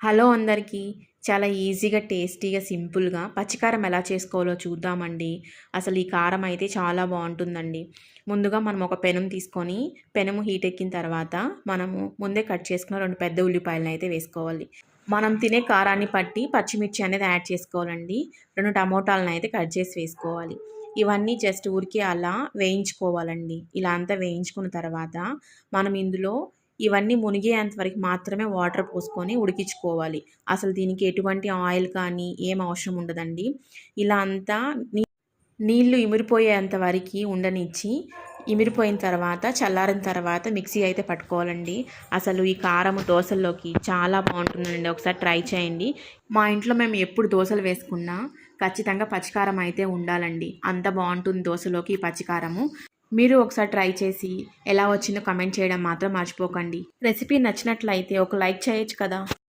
Hello అందరికీ. చాలా ఈజీగా, టేస్టీగా, సింపుల్‌గా పచ్చికారం ఎలా చేసుకోవాలో చూద్దామండి. అసలు ఈ కారం అయితే చాలా బావుంటుందండి. ముందుగా మనం ఒక పెనం తీసుకొని, పెనము హీట్ ఎక్కిన తర్వాత మనము ముందే కట్ చేసుకున్న 2 పెద్ద ఉల్లిపాయలనైతే వేసుకోవాలి. మనం తినే కారాన్ని బట్టి పచ్చిమిర్చి అనేది యాడ్ చేసుకోవాలండి. 2 టమోటాలనైతే కట్ చేసి వేసుకోవాలి. ఇవన్నీ జస్ట్ ఊరికే అలా వేయించుకోవాలండి. ఇలా అంతా వేయించుకున్న తర్వాత మనం ఇందులో ఇవన్నీ మునిగేంత వరకు మాత్రమే వాటర్ పోసుకొని ఉడికించుకోవాలి. అసలు దీనికి ఎటువంటి ఆయిల్ కానీ ఏం అవసరం ఉండదండి. ఇలా అంతా నీళ్లు ఇమిరిపోయేంత వరకు ఉండనిచ్చి, ఇమిరిపోయిన తర్వాత చల్లారిన తర్వాత మిక్సీ అయితే పట్టుకోవాలండి. అసలు ఈ కారం దోసల్లోకి చాలా బాగుంటుందండి. ఒకసారి ట్రై చేయండి. మా ఇంట్లో మేము ఎప్పుడు దోసలు వేసుకున్నా ఖచ్చితంగా పచ్చికారం అయితే ఉండాలండి. అంత బాగుంటుంది దోసలోకి ఈ పచ్చికారము. మీరు ఒకసారి ట్రై చేసి ఎలా వచ్చిందో కమెంట్ చేయడం మాత్రం మర్చిపోకండి. రెసిపీ నచ్చినట్లయితే ఒక లైక్ చేయొచ్చు కదా.